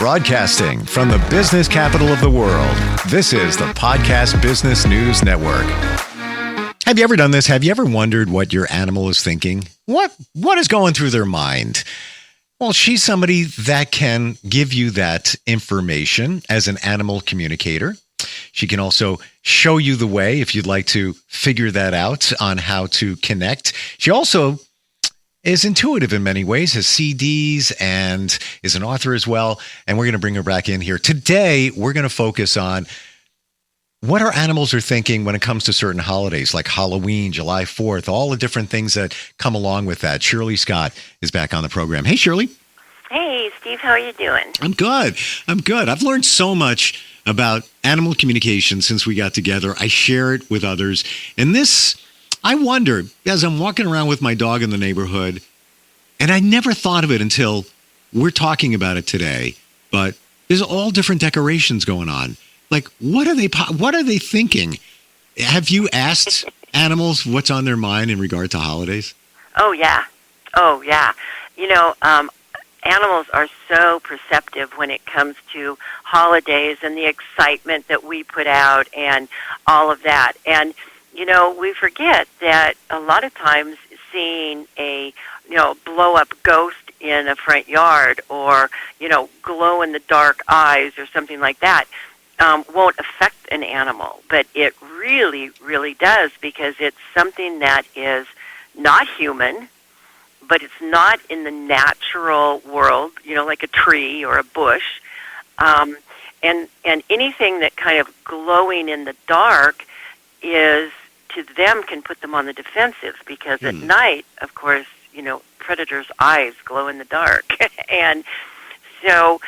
Broadcasting from the business capital of the world, this is the Podcast Business News Network. Have you ever done this? Have you ever wondered what your animal is thinking? What is going through their mind? Well, she's somebody that can give you that information as an animal communicator. She can also show you the way if you'd like to figure that out on how to connect. She also is intuitive in many ways, has CDs, and is an author as well. And we're going to bring her back in here. Today, we're going to focus on what our animals are thinking when it comes to certain holidays like Halloween, July 4th, all the different things that come along with that. Shirley Scott is back on the program. Hey, Shirley. Hey, Steve. How are you doing? I'm good. I've learned so much about animal communication since we got together. I share it with others. And this, I wonder, as I'm walking around with my dog in the neighborhood, and I never thought of it until we're talking about it today, but there's all different decorations going on. Like, what are they thinking? Have you asked animals what's on their mind in regard to holidays? Oh, yeah. You know, animals are so perceptive when it comes to holidays and the excitement that we put out and all of that. And, you know, we forget that a lot of times seeing a, blow-up ghost in a front yard or, glow-in-the-dark eyes or something like that won't affect an animal. But it really, really does, because it's something that is not human, but it's not in the natural world, like a tree or a bush. And anything that kind of glowing in the dark is, to them, can put them on the defensive, because at night, of course, predators' eyes glow in the dark. And so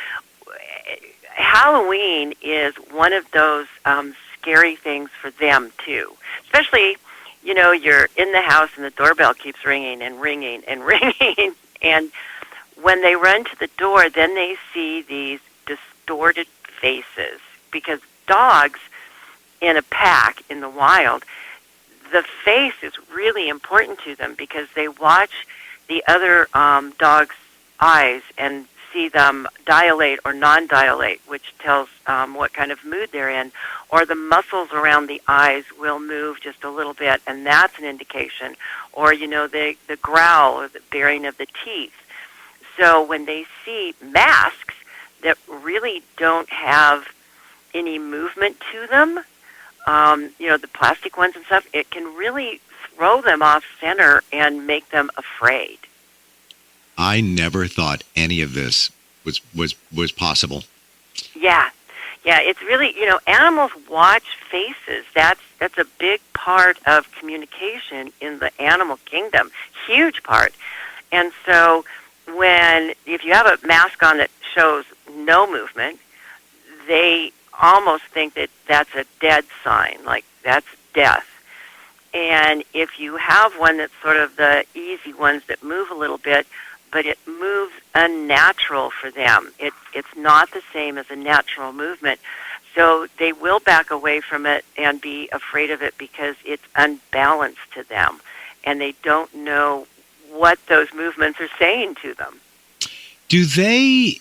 Halloween is one of those scary things for them, too. Especially, you're in the house and the doorbell keeps ringing and ringing and ringing. And when they run to the door, then they see these distorted faces. Because dogs in a pack in the wild, the face is really important to them, because they watch the other dog's eyes and see them dilate or non-dilate, which tells what kind of mood they're in. Or the muscles around the eyes will move just a little bit, and that's an indication. Or, the growl or the baring of the teeth. So when they see masks that really don't have any movement to them, the plastic ones and stuff, it can really throw them off center and make them afraid. I never thought any of this was possible. Yeah, it's really, animals watch faces. That's a big part of communication in the animal kingdom, huge part. And so if you have a mask on that shows no movement, they almost think that that's a dead sign, like that's death. And if you have one that's sort of the easy ones that move a little bit, but it moves unnatural for them, it's not the same as a natural movement. So they will back away from it and be afraid of it, because it's unbalanced to them, and they don't know what those movements are saying to them. Do they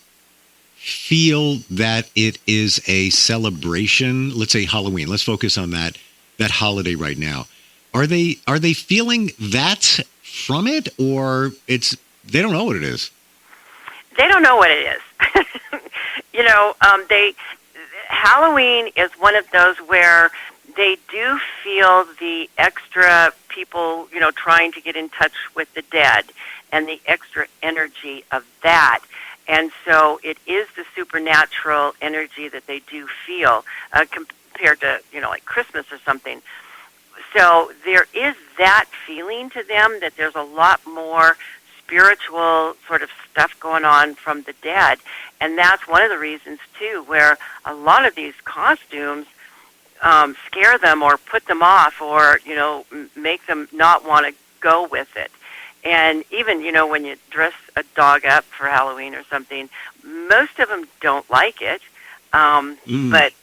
feel that it is a celebration? Let's say Halloween. Let's focus on that holiday right now. Are they feeling that from it, or they don't know what it is? They don't know what it is. Halloween is one of those where they do feel the extra people, trying to get in touch with the dead, and the extra energy of that. And so it is the supernatural energy that they do feel compared to, like Christmas or something. So there is that feeling to them that there's a lot more spiritual sort of stuff going on from the dead. And that's one of the reasons, too, where a lot of these costumes scare them or put them off or, make them not want to go with it. And even, when you dress a dog up for Halloween or something, most of them don't like it. But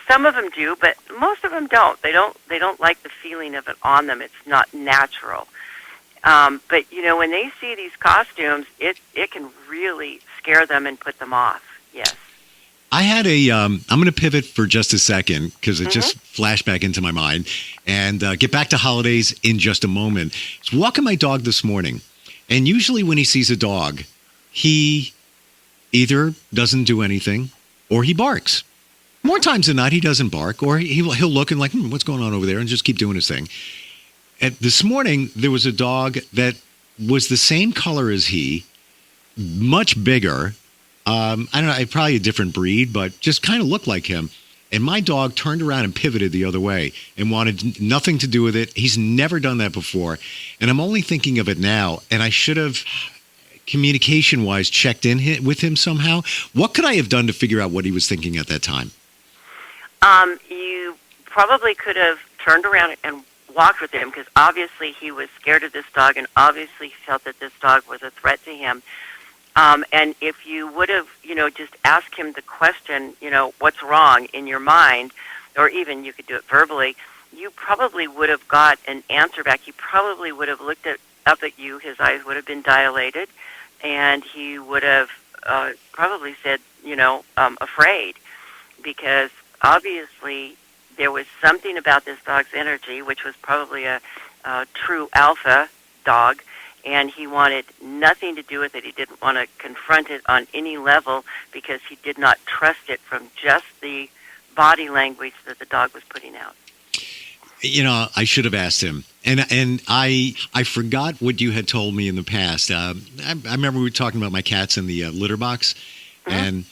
some of them do, but most of them don't. They don't like the feeling of it on them. It's not natural. But when they see these costumes, it can really scare them and put them off. Yes. I had I'm going to pivot for just a second because it just flashed back into my mind and get back to holidays in just a moment. I was walking my dog this morning, and usually when he sees a dog, he either doesn't do anything or he barks. More times than not, he doesn't bark, or he'll look and like, what's going on over there, and just keep doing his thing. And this morning, there was a dog that was the same color as he, much bigger. I don't know, probably a different breed, but just kind of looked like him. And my dog turned around and pivoted the other way and wanted nothing to do with it. He's never done that before. And I'm only thinking of it now, and I should have, communication-wise, checked in with him somehow. What could I have done to figure out what he was thinking at that time? You probably could have turned around and walked with him because obviously he was scared of this dog and obviously felt that this dog was a threat to him. And if you would have, just asked him the question, what's wrong in your mind, or even you could do it verbally, you probably would have got an answer back. He probably would have looked up at you. His eyes would have been dilated, and he would have probably said, afraid, because obviously there was something about this dog's energy, which was probably a true alpha dog, and he wanted nothing to do with it. He didn't want to confront it on any level because he did not trust it from just the body language that the dog was putting out. I should have asked him. And I forgot what you had told me in the past. I remember we were talking about my cats in the litter box, and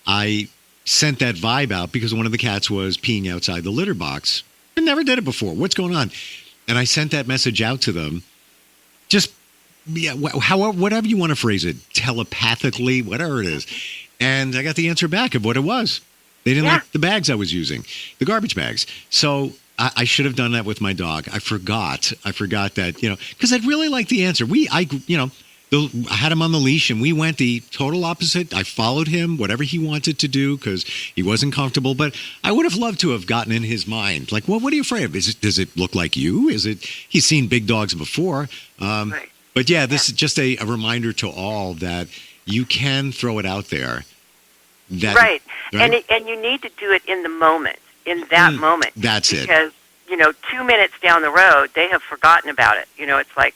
I sent that vibe out because one of the cats was peeing outside the litter box. I never did it before. What's going on? And I sent that message out to them. Just, however, whatever you want to phrase it, telepathically, whatever it is. And I got the answer back of what it was. They didn't like the bags I was using, the garbage bags. So I should have done that with my dog. I forgot that, because I'd really like the answer. I had him on the leash, and we went the total opposite. I followed him, whatever he wanted to do, because he wasn't comfortable. But I would have loved to have gotten in his mind. Like, well, what are you afraid of? Does it look like you? He's seen big dogs before. Right. But yeah, this is just a reminder to all that you can throw it out there. Right. And you need to do it in the moment, in that moment. That's because, 2 minutes down the road, they have forgotten about it. It's like,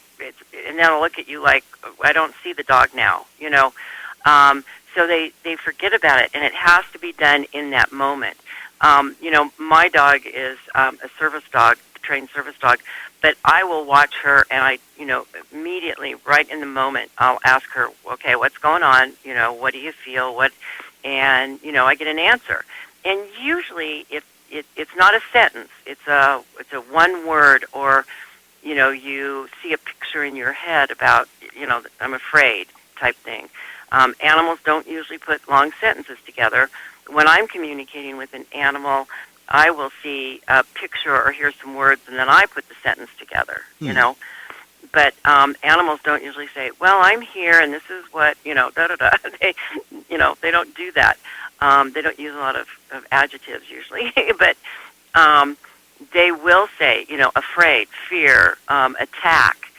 and they'll look at you like, I don't see the dog now, so they forget about it, and it has to be done in that moment. My dog is a service dog, a trained service dog, but I will watch her, and I, immediately, right in the moment, I'll ask her, okay, what's going on? What do you feel? And, I get an answer. And usually, if it's not a sentence, it's a one word, or you see a picture in your head about, I'm afraid type thing. Animals don't usually put long sentences together. When I'm communicating with an animal, I will see a picture or hear some words, and then I put the sentence together, But animals don't usually say, well, I'm here, and this is what, da-da-da. They don't do that. They don't use a lot of adjectives usually, but they will say, afraid, fear, attack,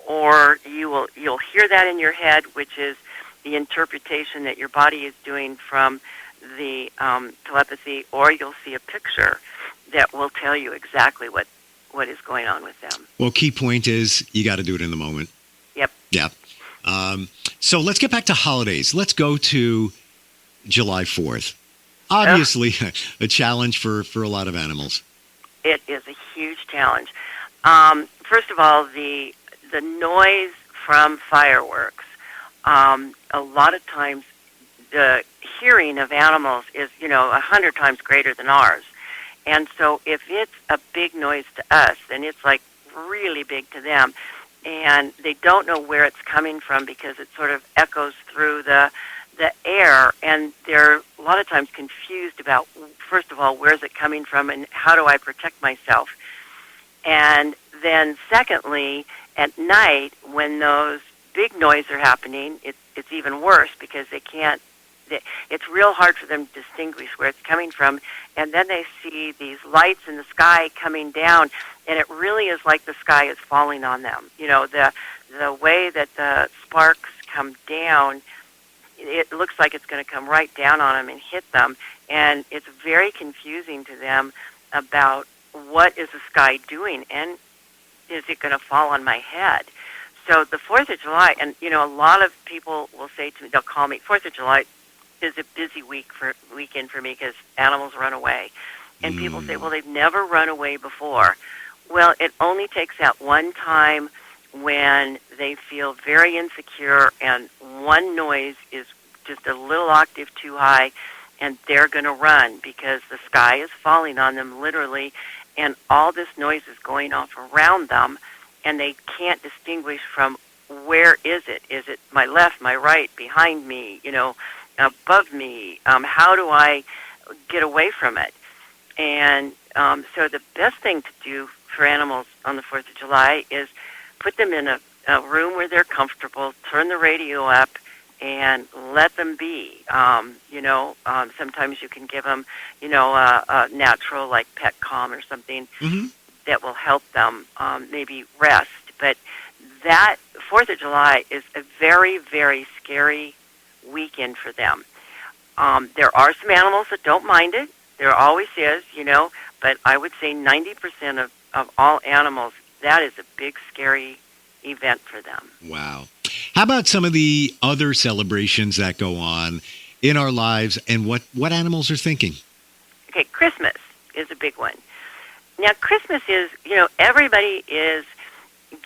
or you'll hear that in your head, which is the interpretation that your body is doing from the telepathy, or you'll see a picture that will tell you exactly what is going on with them. Well, key point is you got to do it in the moment. Yep. Yep. So let's get back to holidays. Let's go to July 4th. Obviously, a challenge for a lot of animals. It is a huge challenge. First of all, the noise from fireworks. A lot of times, the hearing of animals is 100 times greater than ours. And so if it's a big noise to us, then it's like really big to them. And they don't know where it's coming from because it sort of echoes through the air. And they're a lot of times confused about, first of all, where is it coming from and how do I protect myself? And then secondly, at night, when those big noises are happening, it's even worse because they can't. It's real hard for them to distinguish where it's coming from, and then they see these lights in the sky coming down, and it really is like the sky is falling on them. The way that the sparks come down it looks like it's going to come right down on them and hit them, and it's very confusing to them about what is the sky doing, and is it going to fall on my head? So the 4th of July, and, a lot of people will say to me, they'll call me, 4th of July is a busy weekend for me because animals run away. And people say, well, they've never run away before. Well, it only takes that one time when they feel very insecure and one noise is just a little octave too high, and they're going to run because the sky is falling on them literally, and all this noise is going off around them, and they can't distinguish from where is it? Is it my left, my right, behind me, above me? How do I get away from it? And so the best thing to do for animals on the 4th of July is put them in a room where they're comfortable, turn the radio up, and let them be. Sometimes you can give them, a natural like pet calm or something that will help them maybe rest. But that 4th of July is a very, very scary weekend for them. There are some animals that don't mind it. There always is, but I would say 90% of all animals, that is a big, scary event for them. Wow. How about some of the other celebrations that go on in our lives and what animals are thinking? Okay, Christmas is a big one. Now, Christmas is, everybody is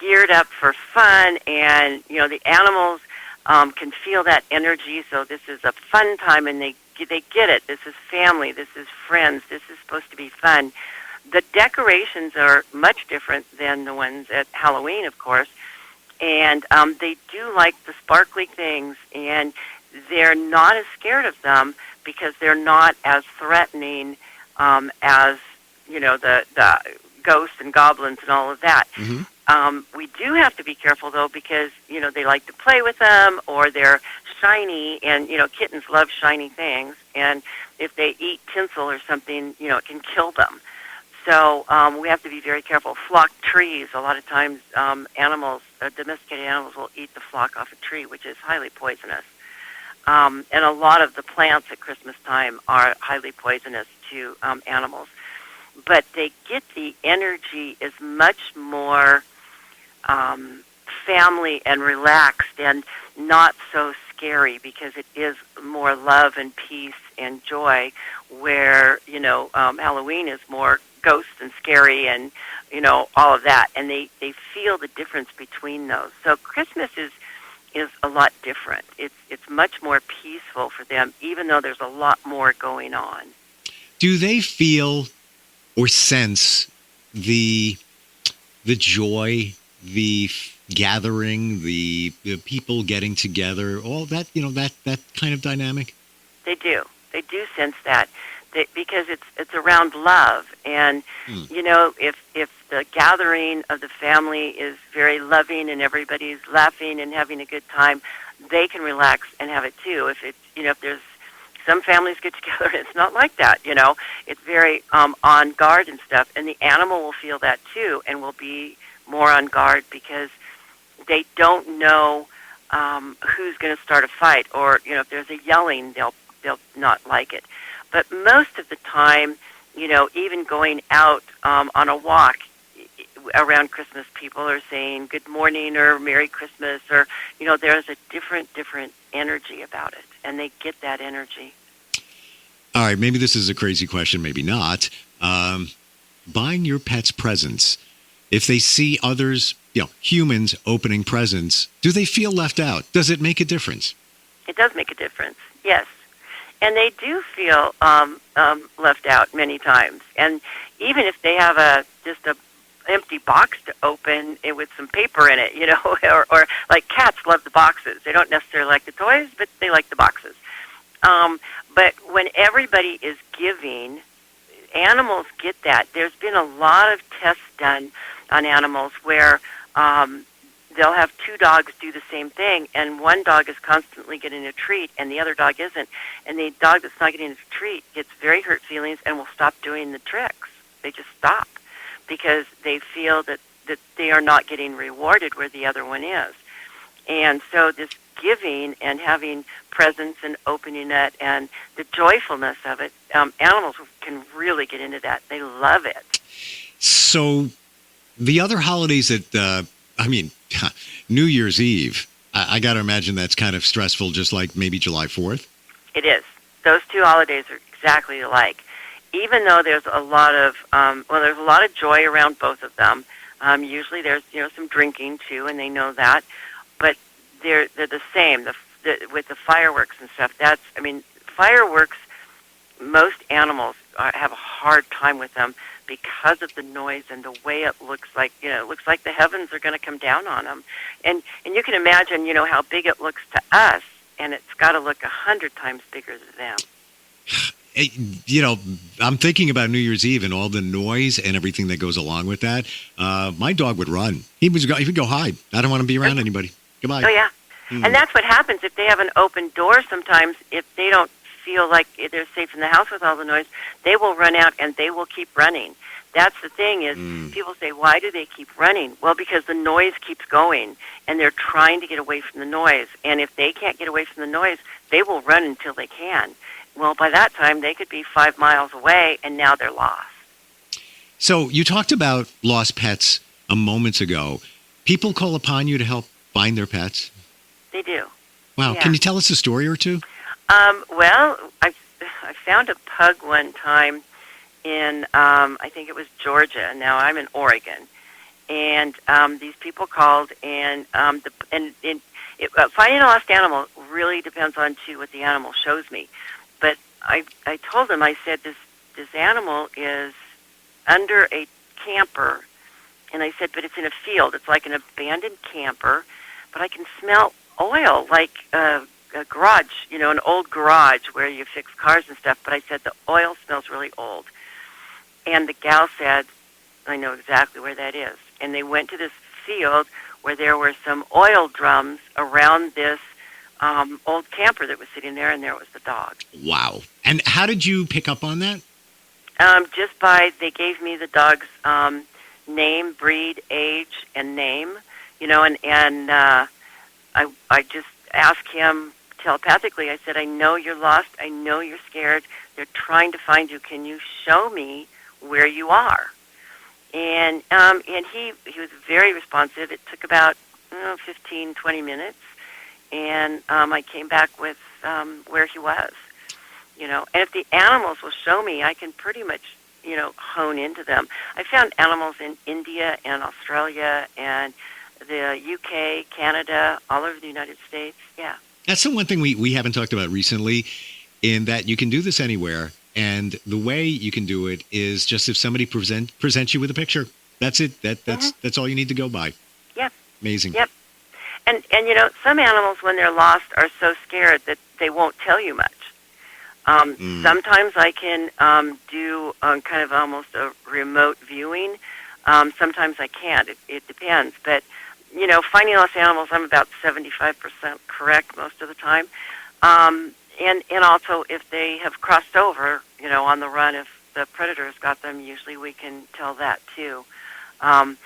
geared up for fun, and, the animals can feel that energy, so this is a fun time, and they get it. This is family. This is friends. This is supposed to be fun. The decorations are much different than the ones at Halloween, of course, and they do like the sparkly things, and they're not as scared of them because they're not as threatening as, the ghosts and goblins and all of that. We do have to be careful, though, because, they like to play with them, or they're shiny, and, kittens love shiny things, and if they eat tinsel or something, it can kill them. So we have to be very careful. Flock trees, a lot of times domesticated animals will eat the flock off a tree, which is highly poisonous. And a lot of the plants at Christmas time are highly poisonous to animals. But they get the energy is much more family and relaxed and not so scary because it is more love and peace and joy, where, Halloween is more ghosts and scary and, all of that. And they feel the difference between those. So Christmas is a lot different. It's much more peaceful for them, even though there's a lot more going on. Do they feel or sense the joy, the gathering, the people getting together, all that, that kind of dynamic? They do. They do sense that. Because it's around love, and if the gathering of the family is very loving and everybody's laughing and having a good time, they can relax and have it too. If it's if there's some families get together and it's not like that, it's very on guard and stuff, and the animal will feel that too and will be more on guard because they don't know who's going to start a fight, or if there's a yelling, they'll not like it. But most of the time, even going out on a walk around Christmas, people are saying good morning or Merry Christmas, or, there's a different energy about it, and they get that energy. All right, maybe this is a crazy question, maybe not. Buying your pets presents, if they see others, humans opening presents, do they feel left out? Does it make a difference? It does make a difference, yes. And they do feel left out many times. And even if they have just a empty box to open with some paper in it, or like cats love the boxes. They don't necessarily like the toys, but they like the boxes. But when everybody is giving, animals get that. There's been a lot of tests done on animals where they'll have two dogs do the same thing, and one dog is constantly getting a treat, and the other dog isn't. And the dog that's not getting a treat gets very hurt feelings and will stop doing the tricks. They just stop because they feel that they are not getting rewarded where the other one is. And so giving and having presents and opening it and the joyfulness of it, animals can really get into that. They love it. So the other holidays that, New Year's Eve, I got to imagine that's kind of stressful, just like maybe July 4th. It is. Those two holidays are exactly alike. Even though there's a lot of, there's a lot of joy around both of them. Usually there's, some drinking too, and they know that. But they're the same. With the fireworks and stuff, fireworks, most animals have a hard time with them because of the noise and the way it looks like. It looks like the heavens are going to come down on them. And you can imagine, how big it looks to us, and it's got to look 100 times bigger to them. I'm thinking about New Year's Eve and all the noise and everything that goes along with that. My dog would run. He would go hide. I don't want to be around anybody. Goodbye. Oh, yeah. And that's what happens if they have an open door sometimes. If they don't feel like they're safe in the house with all the noise, they will run out and they will keep running. That's the thing is people say, why do they keep running? Well, because the noise keeps going and they're trying to get away from the noise. And if they can't get away from the noise, they will run until they can. Well, by that time, they could be 5 miles away and now they're lost. So you talked about lost pets a moment ago. People call upon you to help find their pets? They do. Wow. Yeah. Can you tell us a story or two? I found a pug one time in, I think it was Georgia. Now I'm in Oregon. And these people called, and finding a lost animal really depends on, too, what the animal shows me. But I told them, I said, this animal is under a camper. And I said, but it's in a field. It's like an abandoned camper. But I can smell oil, like a garage, an old garage where you fix cars and stuff. But I said, the oil smells really old. And the gal said, I know exactly where that is. And they went to this field where there were some oil drums around this old camper that was sitting there, and there was the dog. Wow. And how did you pick up on that? Just they gave me the dog's name, breed, age, and name, and I just asked him telepathically. I said, I know you're lost. I know you're scared. They're trying to find you. Can you show me where you are? And he was very responsive. It took about 15, 20 minutes. And I came back with where he was, And if the animals will show me, I can pretty much, hone into them. I found animals in India and Australia and the UK, Canada, all over the United States. Yeah. That's the one thing we haven't talked about recently, in that you can do this anywhere. And the way you can do it is just if somebody presents you with a picture. That's it. That's all you need to go by. Yep. Amazing. Yep. And some animals, when they're lost, are so scared that they won't tell you much. Sometimes I can do kind of almost a remote viewing. Sometimes I can't. It depends. But, finding lost animals, I'm about 75% correct most of the time. And also, if they have crossed over, on the run, if the predators got them, usually we can tell that too. But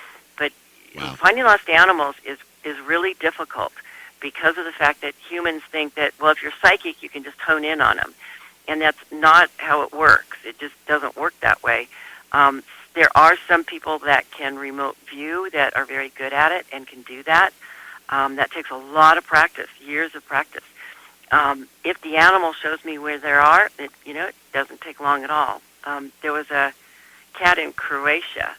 wow. Finding lost animals is really difficult because of the fact that humans think that, well, if you're psychic, you can just hone in on them. And that's not how it works. It just doesn't work that way. There are some people that can remote view that are very good at it and can do that. That takes a lot of practice, years of practice. If the animal shows me where they are, it doesn't take long at all. There was a cat in Croatia,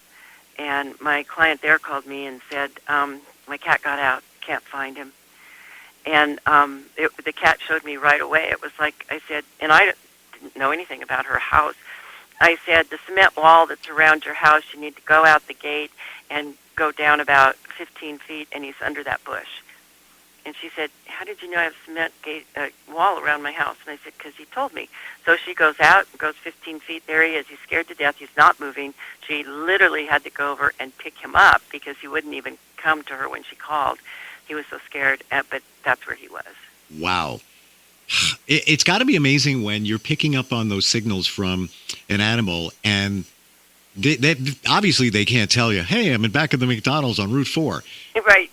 and my client there called me and said, my cat got out, can't find him. And the cat showed me right away. It was like, I said, and I didn't know anything about her house. I said, the cement wall that's around your house, you need to go out the gate and go down about 15 feet, and he's under that bush. And she said, how did you know I have a cement wall around my house? And I said, because he told me. So she goes out, goes 15 feet. There he is. He's scared to death. He's not moving. She literally had to go over and pick him up because he wouldn't even come to her when she called. He was so scared, but that's where he was. Wow. It's got to be amazing when you're picking up on those signals from an animal, and obviously they can't tell you, hey, I'm in back of the McDonald's on Route 4. Right.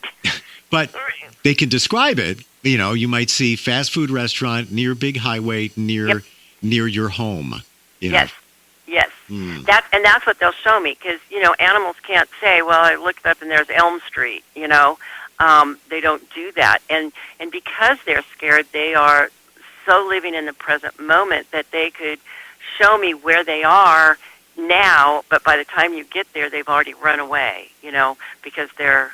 But they can describe it, you might see fast food restaurant near big highway near your home. Yes. That's what they'll show me, because animals can't say, well, I looked up and there's Elm Street. They don't do that, and because they're scared, they are so living in the present moment that they could show me where they are now, but by the time you get there, they've already run away. Because they're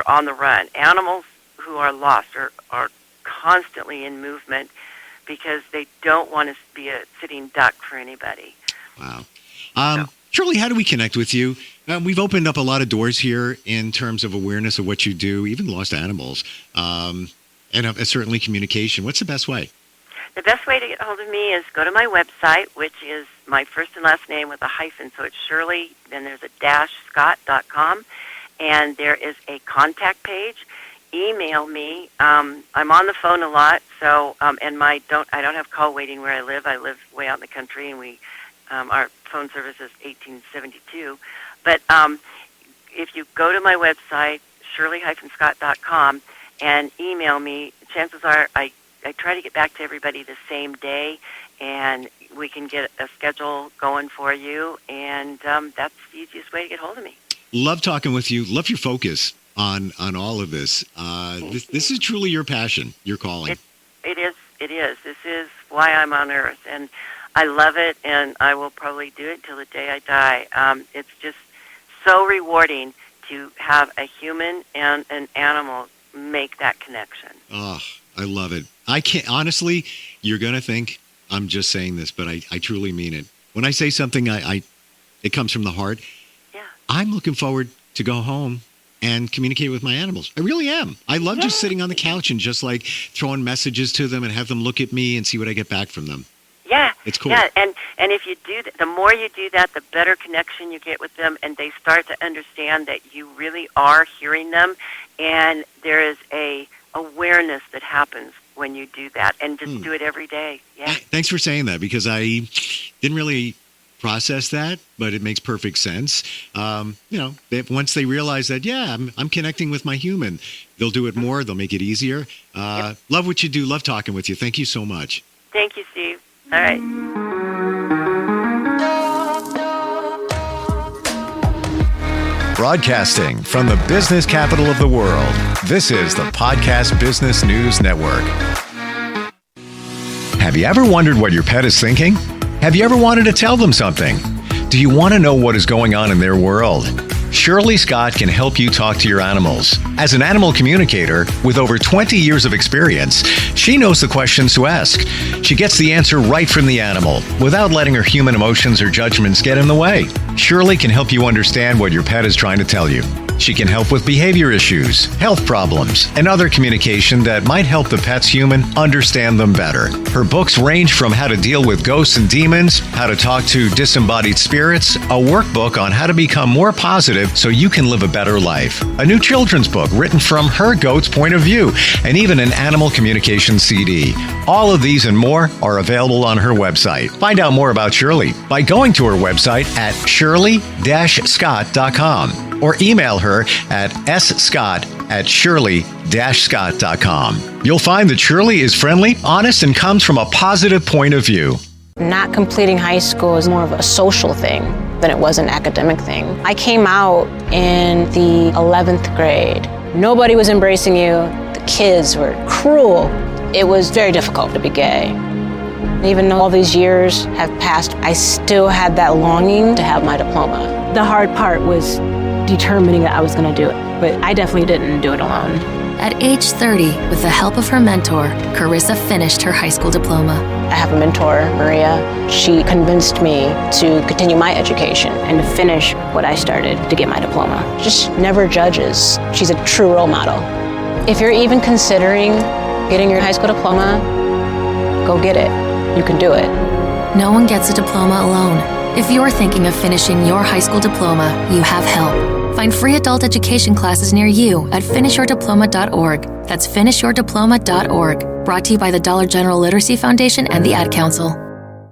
on the run. Animals who are lost are constantly in movement because they don't want to be a sitting duck for anybody. Wow. Shirley, how do we connect with you? We've opened up a lot of doors here in terms of awareness of what you do, even lost animals, and certainly communication. What's the best way? The best way to get hold of me is go to my website, which is my first and last name with a hyphen. So it's Shirley, then there's a -Scott.com, and there is a contact page. Email me. I'm on the phone a lot, so and I don't have call waiting where I live. I live way out in the country, and our phone service is 1872. But if you go to my website, Shirley-Scott.com, and email me, chances are I try to get back to everybody the same day, and we can get a schedule going for you, and that's the easiest way to get hold of me. Love talking with you. Love your focus on all of this. This is truly your passion, your calling. It is. This is why I'm on Earth, and I love it, and I will probably do it till the day I die. It's just so rewarding to have a human and an animal make that connection. Oh, I love it. I can't, honestly, you're going to think I'm just saying this, but I truly mean it. When I say something, it comes from the heart. Yeah. I'm looking forward to go home and communicate with my animals. I really am. I love just sitting on the couch and just like throwing messages to them and have them look at me and see what I get back from them. Yeah. It's cool. Yeah, and if you do that, the more you do that, the better connection you get with them, and they start to understand that you really are hearing them, and there is a awareness that happens when you do that, and just do it every day. Yeah. Thanks for saying that, because I didn't really process that, but it makes perfect sense. Once they realize that, I'm connecting with my human, they'll do it more. They'll make it easier. Love what you do. Love talking with you. Thank you so much. Thank you, Steve. All right. Broadcasting from the business capital of the world, this is the Podcast Business News Network. Have you ever wondered what your pet is thinking? Have you ever wanted to tell them something? Do you want to know what is going on in their world? Shirley Scott can help you talk to your animals. As an animal communicator with over 20 years of experience, she knows the questions to ask. She gets the answer right from the animal without letting her human emotions or judgments get in the way. Shirley can help you understand what your pet is trying to tell you. She can help with behavior issues, health problems, and other communication that might help the pet's human understand them better. Her books range from how to deal with ghosts and demons, how to talk to disembodied spirits, a workbook on how to become more positive so you can live a better life, a new children's book written from her goat's point of view, and even an animal communication CD. All of these and more are available on her website. Find out more about Shirley by going to her website at shirley-scott.com. or email her at scott@shirley-scott.com. You'll find that Shirley is friendly, honest, and comes from a positive point of view. Not completing high school is more of a social thing than it was an academic thing. I came out in the 11th grade. Nobody was embracing you. The kids were cruel. It was very difficult to be gay. Even though all these years have passed, I still had that longing to have my diploma. The hard part was determining that I was going to do it, but I definitely didn't do it alone. At age 30, with the help of her mentor, Carissa finished her high school diploma. I have a mentor, Maria. She convinced me to continue my education And to finish what I started to get my diploma. just never judges. She's a true role model. If you're even considering getting your high school diploma, go get it. You can do it. No one gets a diploma alone. If you're thinking of finishing your high school diploma, you have help. Find free adult education classes near you at finishyourdiploma.org. That's finishyourdiploma.org. Brought to you by the Dollar General Literacy Foundation and the Ad Council.